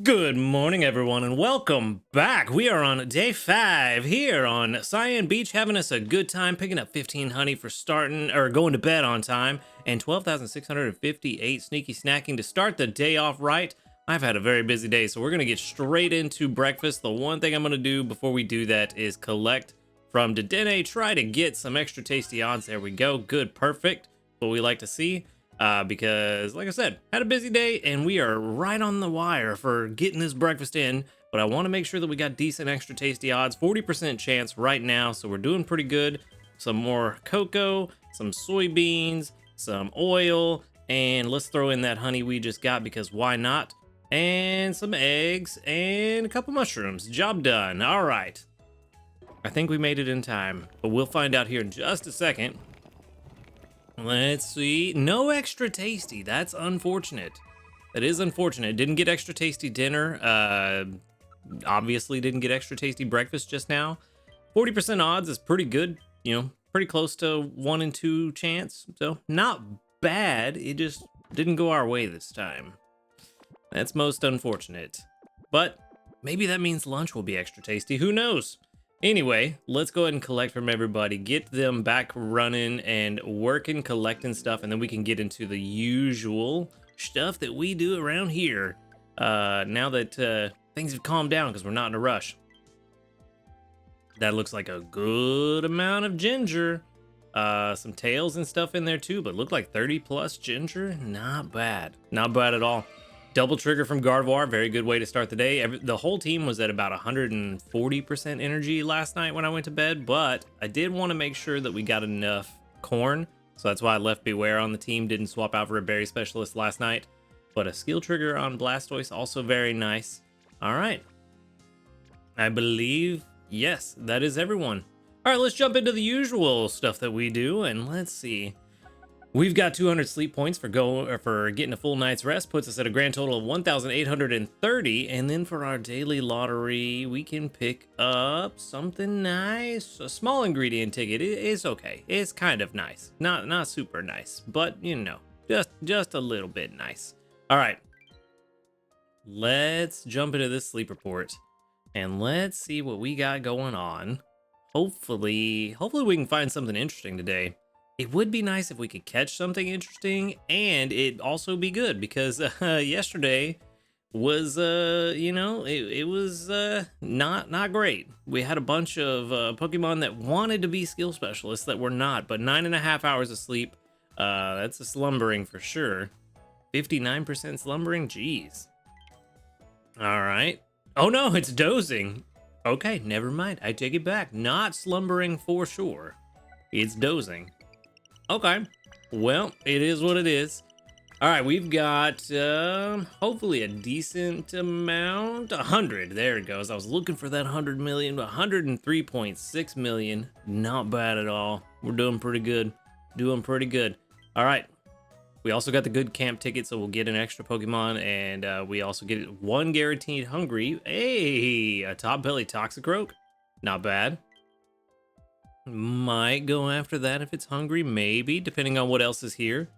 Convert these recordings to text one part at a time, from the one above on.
Good morning, everyone, and welcome back. We are on day 5 here on Cyan Beach, having us a good time, picking up 15 honey for starting or going to bed on time, and 12,658 sneaky snacking to start the day off right. I've had a very busy day, so we're going to get straight into breakfast. The one thing I'm going to do before we do that is collect from Dedenne, try to get some extra tasty odds. There we go. Good, perfect. What we like to see. Because, like I said, had a busy day and we are right on the wire for getting this breakfast in. But I want to make sure that we got decent extra tasty odds, 40% chance right now. So we're doing pretty good. Some more cocoa, some soybeans, some oil, and let's throw in that honey we just got because why not? And some eggs and a couple mushrooms. Job done. All right. I think we made it in time, but we'll find out here in just a second. Let's see. No extra tasty. That's unfortunate. That is unfortunate. Didn't get extra tasty dinner. Obviously didn't get extra tasty breakfast just now. 40% odds is pretty good. You know, pretty close to 1 in 2 chance. So not bad. It just didn't go our way this time. That's most unfortunate. But maybe that means lunch will be extra tasty. Who knows? Anyway, let's go ahead and collect from everybody, get them back running and working, collecting stuff, and then we can get into the usual stuff that we do around here. Now that things have calmed down because we're not in a rush. That looks like a good amount of ginger. Some tails and stuff in there too, but looked like 30 plus ginger. Not bad. Not bad at all. Double trigger from Gardevoir, very good way to start the day. The whole team was at about 140% energy last night when I went to bed, but I did want to make sure that we got enough corn, so that's why I left Beware on the team, didn't swap out for a berry specialist last night. But a skill trigger on Blastoise, also very nice. All right. I believe, yes, that is everyone. All right, let's jump into the usual stuff that we do, and let's see. We've got 200 sleep points for getting a full night's rest, puts us at a grand total of 1,830. And then for our daily lottery, we can pick up something nice. A small ingredient ticket is okay. It's kind of nice, not super nice, but you know, just a little bit nice. All right, let's jump into this sleep report and let's see what we got going on. Hopefully we can find something interesting today. It would be nice if we could catch something interesting and it also be good because yesterday was it was not great. We had a bunch of Pokemon that wanted to be skill specialists that were not, but 9.5 hours of sleep, that's a slumbering for sure. 59% slumbering, jeez. All right. Oh no, it's dozing. Okay, never mind, I take it back. Not slumbering for sure, it's dozing. Okay, well, it is what it is. All right, we've got hopefully a decent amount. 100, there it goes. I was looking for that 100 million, but 103.6 million. Not bad at all. We're doing pretty good. Doing pretty good. All right, we also got the good camp ticket, so we'll get an extra Pokemon, and we also get 1 guaranteed hungry. Hey, a top belly Toxicroak. Not bad. Might go after that if it's hungry, maybe, depending on what else is here.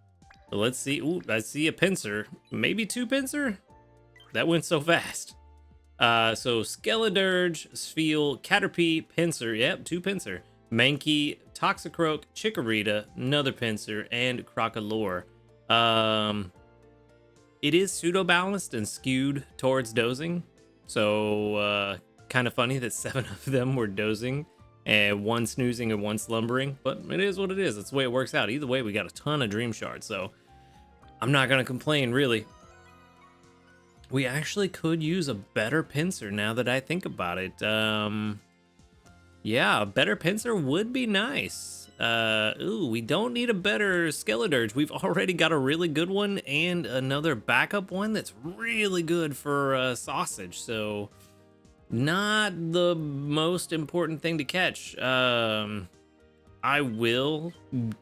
So let's see. Ooh, I see a Pinsir. Maybe 2 Pinsir? That went so fast. So Skeledirge, Spheal, Caterpie, Pinsir. Yep, 2 Pinsir. Mankey, Toxicroak, Chikorita, another Pinsir, and Crocalor. It is pseudo-balanced and skewed towards dozing. So, kind of funny that 7 of them were dozing. And 1 snoozing and 1 slumbering, but it is what it is. It's the way it works out. Either way, we got a ton of dream shards, so I'm not gonna complain, really. We actually could use a better Pinsir now that I think about it. Yeah, a better Pinsir would be nice. Ooh, we don't need a better Skeledirge. We've already got a really good one and another backup one that's really good for sausage, so not the most important thing to catch. I will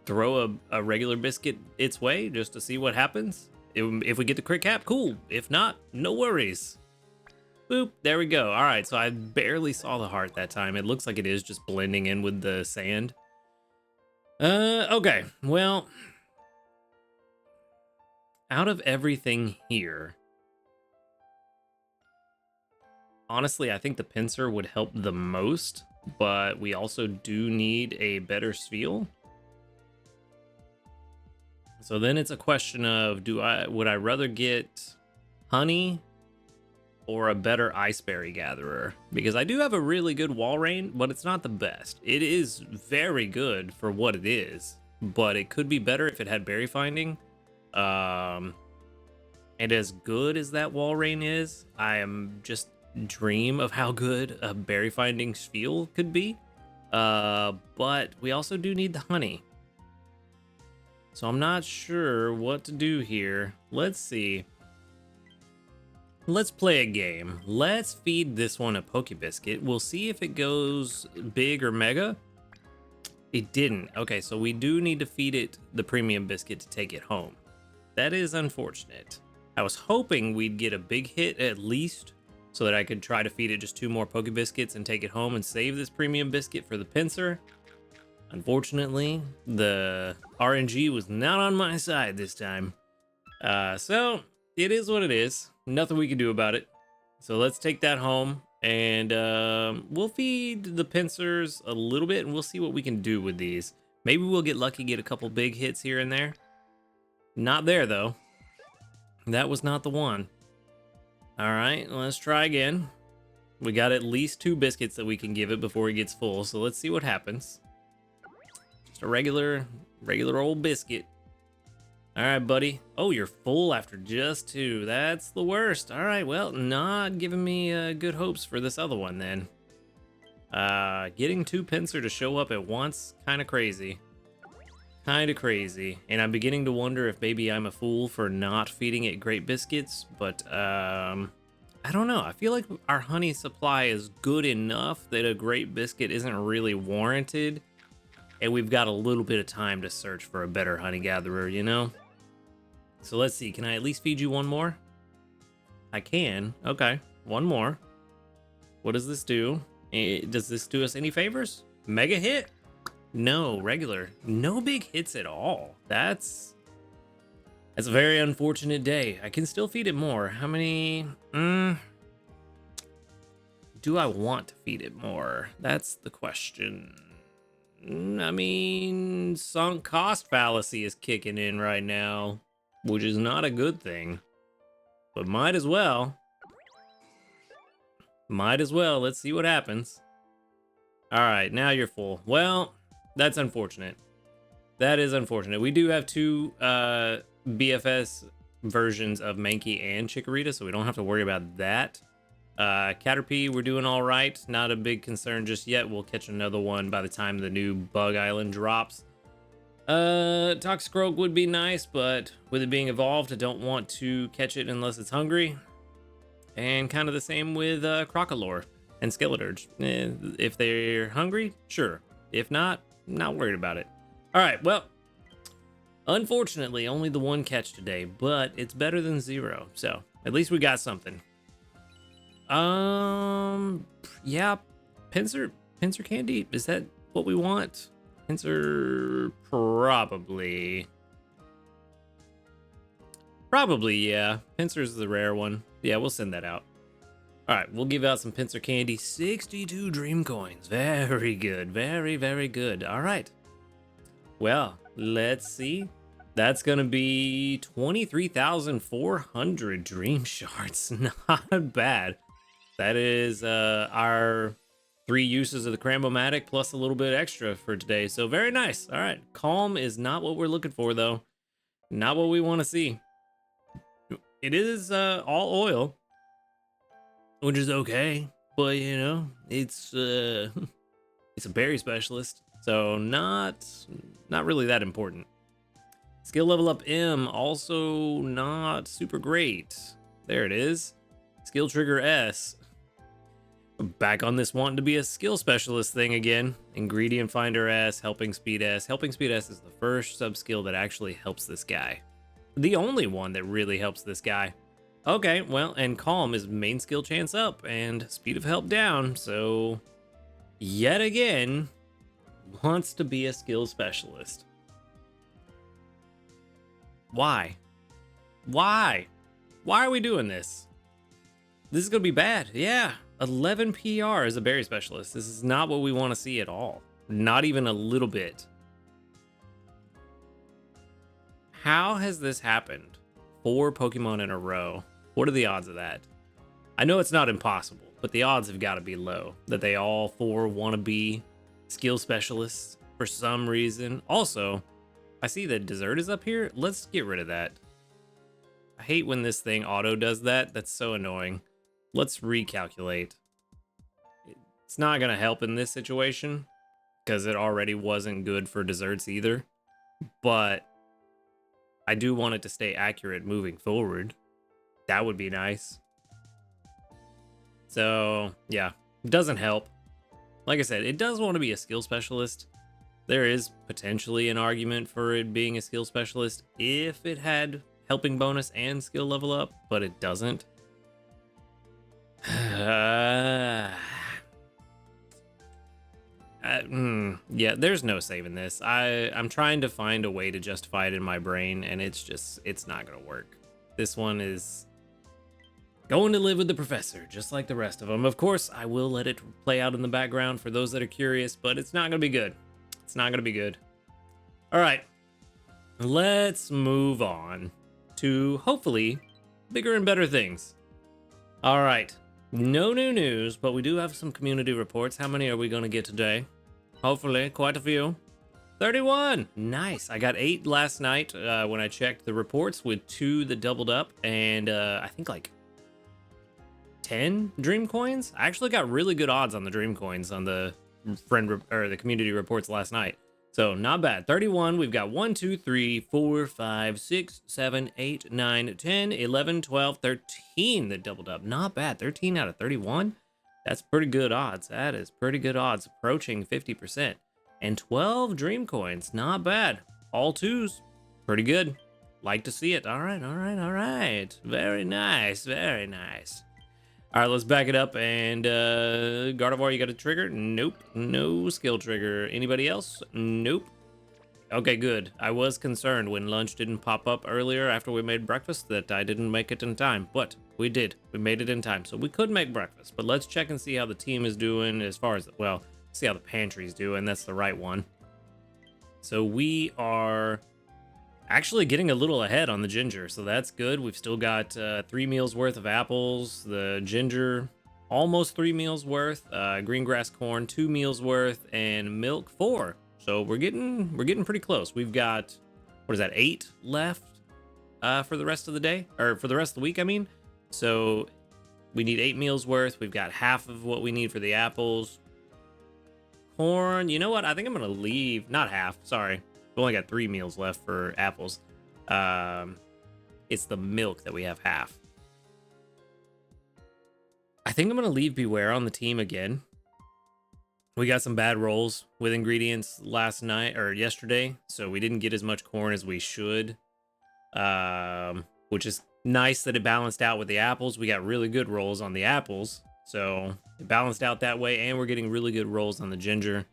throw a regular biscuit its way just to see what happens. If we get the crit cap, cool. If not, no worries. Boop, there we go. All right, so I barely saw the heart that time. It looks like it is just blending in with the sand. Okay, well, out of everything here, Honestly, I think the pincer would help the most, but we also do need a better spiel. So then it's a question of would I rather get honey or a better iceberry gatherer? Because I do have a really good wall rain, but it's not the best. It is very good for what it is, but it could be better if it had berry finding. And as good as that wall rain is, I am just dream of how good a berry finding spiel could be. But we also do need the honey. So I'm not sure what to do here. Let's see. Let's play a game. Let's feed this one a Poke Biscuit. We'll see if it goes big or mega. It didn't. Okay, so we do need to feed it the premium biscuit to take it home. That is unfortunate. I was hoping we'd get a big hit at least so that I could try to feed it just 2 more Poke Biscuits and take it home and save this premium biscuit for the pincer. Unfortunately, the RNG was not on my side this time. So it is what it is. Nothing we can do about it. So let's take that home and we'll feed the pincers a little bit and we'll see what we can do with these. Maybe we'll get lucky, get a couple big hits here and there. Not there though. That was not the one. All right, let's try again. We got at least 2 biscuits that we can give it before it gets full. So let's see what happens. Just a regular old biscuit. All right, buddy. Oh, you're full after just 2. That's the worst. All right, well, not giving me good hopes for this other one then. Getting 2 pincer to show up at once, kind of crazy. Kind of crazy. And I'm beginning to wonder if maybe I'm a fool for not feeding it great biscuits, but I don't know. I feel like our honey supply is good enough that a great biscuit isn't really warranted. And we've got a little bit of time to search for a better honey gatherer, you know? So let's see. Can I at least feed you 1 more? I can. Okay. 1 more. What does this do? Does this do us any favors? Mega hit? No, regular. No big hits at all. That's a very unfortunate day. I can still feed it more. How many? Do I want to feed it more? That's the question. I mean, sunk cost fallacy is kicking in right now, which is not a good thing. But might as well. Might as well. Let's see what happens. All right, now you're full. Well, that's unfortunate. That is unfortunate. We do have 2 BFS versions of Mankey and Chikorita, so we don't have to worry about that. Caterpie, we're doing all right. Not a big concern just yet. We'll catch another one by the time the new Bug Island drops. Toxicroak would be nice, but with it being evolved, I don't want to catch it unless it's hungry. And kind of the same with Crocolore and Skeleturge. If they're hungry, sure. If not, not worried about it. All right, well, unfortunately, only the 1 catch today, but it's better than 0. So at least we got something. Yeah, pincer candy. Is that what we want? Pincer, probably, yeah. Pincer's the rare one. Yeah, we'll send that out. All right, we'll give out some pincer candy. 62 dream coins. Very good. Very, very good. All right. Well, let's see. That's going to be 23,400 dream shards. Not bad. That is our 3 uses of the cram-o-matic plus a little bit extra for today. So very nice. All right. Calm is not what we're looking for, though. Not what we want to see. It is all oil, which is okay. But, you know, it's a berry specialist. So not really that important. Skill level up M, also not super great. There it is. Skill trigger S. Back on this wanting to be a skill specialist thing again. Ingredient finder S, helping speed S. Helping speed S is the first sub skill that actually helps this guy. The only one that really helps this guy. Okay, well, and calm is main skill chance up and speed of help down. So yet again, wants to be a skill specialist. Why? Why? Why are we doing this? This is gonna be bad. Yeah. 11 PR as a berry specialist. This is not what we want to see at all. Not even a little bit. How has this happened? 4 Pokemon in a row. What are the odds of that? I know it's not impossible, but the odds have got to be low that they all 4 want to be skill specialists for some reason. Also, I see that dessert is up here. Let's get rid of that. I hate when this thing auto does that. That's so annoying. Let's recalculate. It's not going to help in this situation because it already wasn't good for desserts either. But I do want it to stay accurate moving forward. That would be nice. So, yeah, it doesn't help. Like I said, it does want to be a skill specialist. There is potentially an argument for it being a skill specialist if it had helping bonus and skill level up, but it doesn't. Yeah, there's no saving this. I'm trying to find a way to justify it in my brain, and it's not gonna work. This one is going to live with the professor, just like the rest of them. Of course, I will let it play out in the background for those that are curious, but it's not gonna be good. It's not gonna be good. All right, let's move on to hopefully bigger and better things. All right. No new news, but we do have some community reports. How many are we going to get today? Hopefully, quite a few. 31! Nice. I got 8 last night when I checked the reports with 2 that doubled up, and I think like 10 dream coins. I actually got really good odds on the dream coins on the the community reports last night. So not bad. 31. We've got 1, 2, 3, 4, 5, 6, 7, 8, 9, 10, 11, 12, 13 that doubled up. Not bad. 13 out of 31. That's pretty good odds. That is pretty good odds, approaching 50%. And 12 dream coins. Not bad. All 2s. Pretty good. Like to see it. All right, all right, all right. Very nice, very nice. All right, let's back it up. And Gardevoir, you got a trigger? Nope. No skill trigger. Anybody else? Nope. Okay, good. I was concerned when lunch didn't pop up earlier after we made breakfast that I didn't make it in time, but we did. We made it in time, so we could make breakfast. But let's check and see how the team is doing as far as, well, see how the pantry's doing. That's the right one. So we are actually getting a little ahead on the ginger, so that's good. We've still got 3 meals worth of apples. The ginger, almost 3 meals worth. Green grass corn, 2 meals worth, and milk 4. So we're getting pretty close. We've got, what is that, 8 left for the rest of the day, or for the rest of the week, I mean. So we need 8 meals worth. We've got half of what we need for the apples. Corn, you know what? I think I'm gonna leave, not half, sorry. We've only got 3 meals left for apples. It's the milk that we have half. I think I'm gonna leave Beware on the team again. We got some bad rolls with ingredients last night or yesterday, so we didn't get as much corn as we should. Which is nice that it balanced out with the apples. We got really good rolls on the apples, so it balanced out that way, and we're getting really good rolls on the ginger.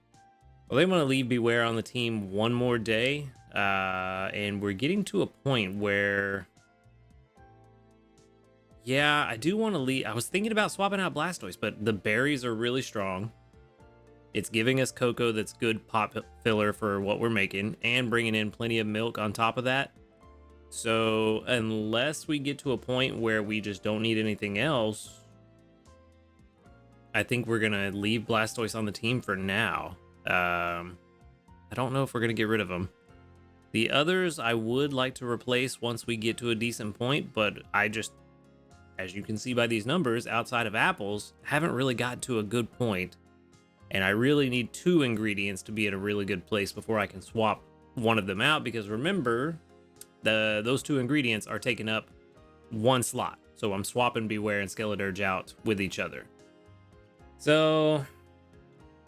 Well, they want to leave Beware on the team one more day, and we're getting to a point where, yeah, I do want to leave. I was thinking about swapping out Blastoise, but the berries are really strong. It's giving us cocoa that's good pop filler for what we're making, and bringing in plenty of milk on top of that. So unless we get to a point where we just don't need anything else, I think we're going to leave Blastoise on the team for now. I don't know if we're going to get rid of them. The others I would like to replace once we get to a decent point, but I just, as you can see by these numbers, outside of apples, haven't really gotten to a good point. And I really need 2 ingredients to be at a really good place before I can swap one of them out, because remember, those 2 ingredients are taking up 1 slot. So I'm swapping Beware and Skeledirge out with each other. So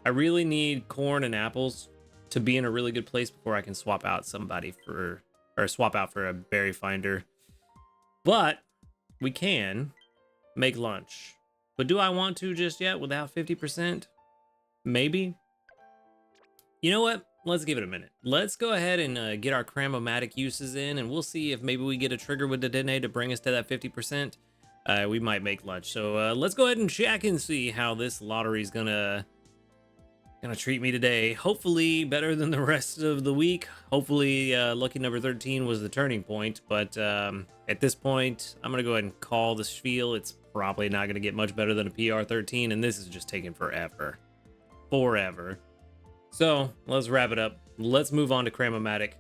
I really need corn and apples to be in a really good place before I can swap out somebody for, or swap out for a berry finder. But we can make lunch. But do I want to just yet without 50%? Maybe. You know what? Let's give it a minute. Let's go ahead and get our cram-o-matic uses in, and we'll see if maybe we get a trigger with the Dedenne to bring us to that 50%. We might make lunch. So let's go ahead and check and see how this lottery's gonna treat me today. Hopefully better than the rest of the week. Hopefully lucky number 13 was the turning point. But at this point, I'm gonna go ahead and call the spiel. It's probably not gonna get much better than a PR 13, and this is just taking forever. So let's wrap it up. Let's move on to cram-o-matic.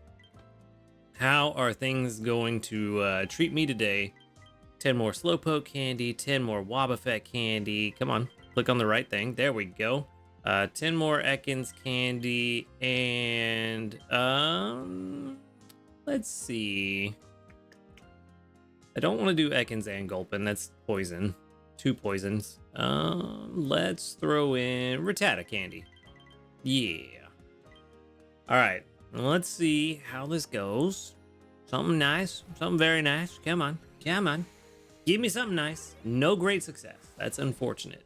How are things going to treat me today? 10 more Slowpoke candy, 10 more Wobbuffet candy. Come on, click on the right thing. There we go. 10 more Ekans candy, and let's see. I don't want to do Ekans and Gulpin. That's poison. 2 poisons. Let's throw in Rattata candy. Yeah. All right. Let's see how this goes. Something nice. Something very nice. Come on. Come on. Give me something nice. No great success. That's unfortunate.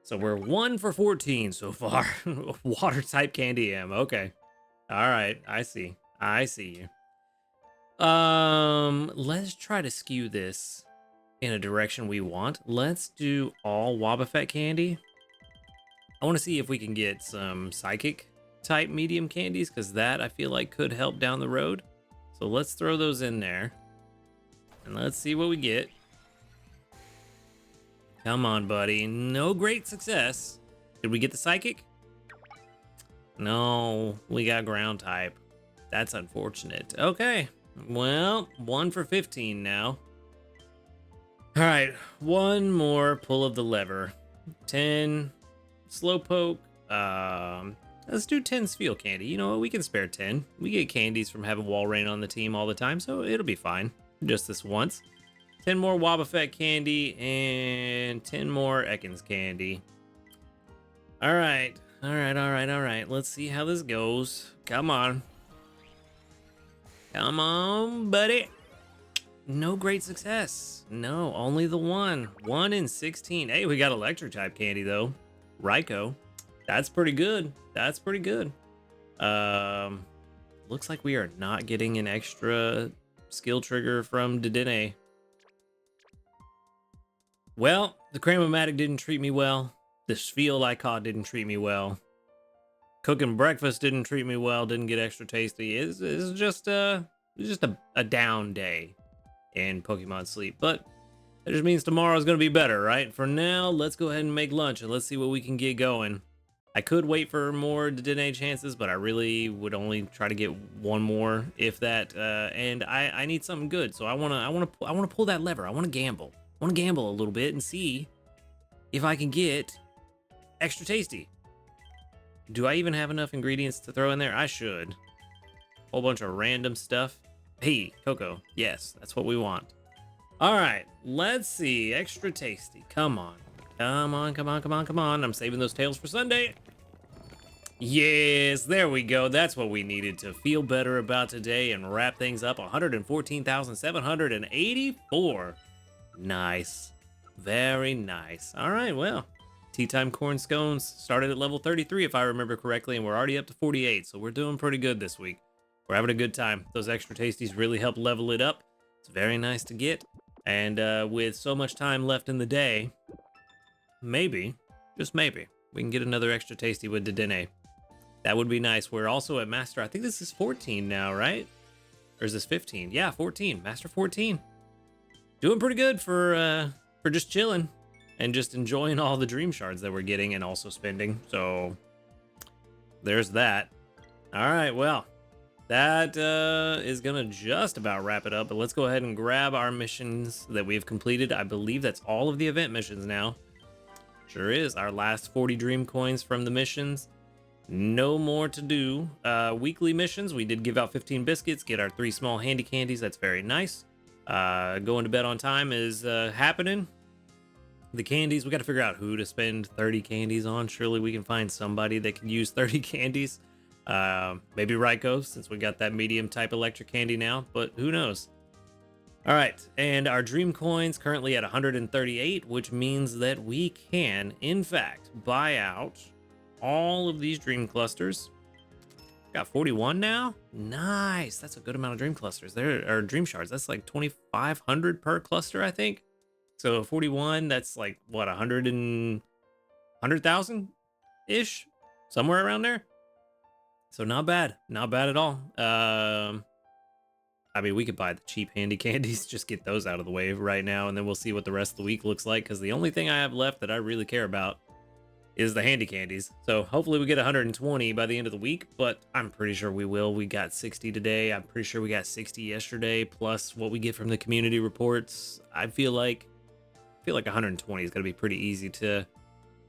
So we're 1 for 14 so far. Water type candy M. Okay. All right. I see. I see you. Let's try to skew this in a direction we want. Let's do all Wobbuffet candy. I want to see if we can get some psychic type medium candies, because that I feel like could help down the road. So let's throw those in there and let's see what we get. Come on, buddy. No great success. Did we get the psychic? No, we got ground type. That's unfortunate. Okay, well, 1 for 15 now. All right, one more pull of the lever. 10 Slowpoke. Let's do 10 Spheal candy. You know what? We can spare 10. We get candies from having Walrein on the team all the time, so it'll be fine. Just this once. 10 more Wobbuffet candy and 10 more Ekans candy. All right. All right, all right, all right. Let's see how this goes. Come on. Come on, buddy. No great success. No, only the one. 1 in 16. Hey, we got electric type candy, though. Raikou. That's pretty good. That's pretty good. Looks like we are not getting an extra skill trigger from Dedenne. Well, the cram-o-matic didn't treat me well. The Spheal I caught didn't treat me well. Cooking breakfast didn't treat me well. Didn't get extra tasty. It's just a down day in Pokemon Sleep. But that just means tomorrow's gonna be better, right? For now, let's go ahead and make lunch and let's see what we can get going. I could wait for more Dedenne chances, but I really would only try to get one more, if that. And I need something good, so I wanna pull that lever. I wanna gamble. I wanna gamble a little bit and see if I can get extra tasty. Do I even have enough ingredients to throw in there? I should. Whole bunch of random stuff. Hey, Coco. Yes, that's what we want. All right, let's see. Extra tasty. Come on. Come on, come on, come on, come on. I'm saving those tails for Sunday. Yes, there we go. That's what we needed to feel better about today and wrap things up. 114,784. Nice. Very nice. All right, well, Tea Time Corn Scones started at level 33, if I remember correctly, and we're already up to 48, so we're doing pretty good this week. We're having a good time. Those extra tasties really help level it up. It's very nice to get. And with so much time left in the day, maybe, just maybe, we can get another extra tasty with Dedenne. That would be nice. We're also at Master, I think this is 14 now, right? Or is this 15? Yeah, 14. Master 14. Doing pretty good for just chilling and just enjoying all the dream shards that we're getting and also spending. So there's that. All right, well, that is gonna just about wrap it up, but let's go ahead and grab our missions that we've completed. I believe that's all of the event missions now. Sure is. Our last 40 dream coins from the missions. No more to do. Weekly missions, we did give out 15 biscuits, get our 3 small handy candies. That's very nice. Going to bed on time is happening. The candies, we got to figure out who to spend 30 candies on. Surely we can find somebody that can use 30 candies. Maybe Raikou, since we got that medium type electric candy now, but who knows? All right, and our dream coins currently at 138, which means that we can, in fact, buy out all of these dream clusters. Got 41 now. Nice. That's a good amount of dream clusters. There are dream shards. That's like 2,500 per cluster, I think. So 41, that's like what, 100,000 ish, somewhere around there. So not bad, not bad at all. I mean, we could buy the cheap handy candies, just get those out of the way right now, and then we'll see what the rest of the week looks like, because the only thing I have left that I really care about is the handy candies. So hopefully we get 120 by the end of the week, but I'm pretty sure we will. We got 60 today. I'm pretty sure we got 60 yesterday, plus what we get from the community reports. I feel like 120 is going to be pretty easy to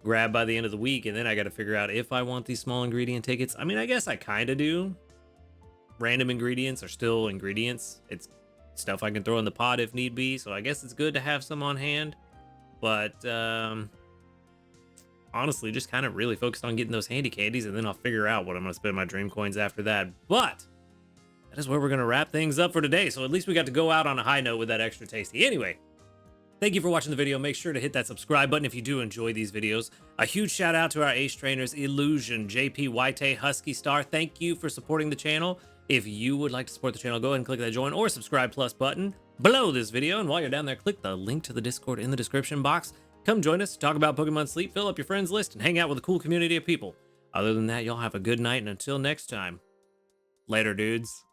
grab by the end of the week, and then I got to figure out if I want these small ingredient tickets. I mean, I guess I kind of do. Random ingredients are still ingredients. It's stuff I can throw in the pot if need be, so I guess it's good to have some on hand. But honestly, just kind of really focused on getting those handy candies, and then I'll figure out what I'm going to spend my dream coins after that. But that is where we're going to wrap things up for today, so at least we got to go out on a high note with that extra tasty. Anyway, thank you for watching the video. Make sure to hit that subscribe button if you do enjoy these videos. A huge shout out to our ace trainers, Illusion, JP, White, Husky Star. Thank you for supporting the channel. If you would like to support the channel, go ahead and click that join or subscribe plus button below this video. And while you're down there, click the link to the Discord in the description box. Come join us, talk about Pokemon Sleep, fill up your friends list, and hang out with a cool community of people. Other than that, y'all have a good night, and until next time, later, dudes.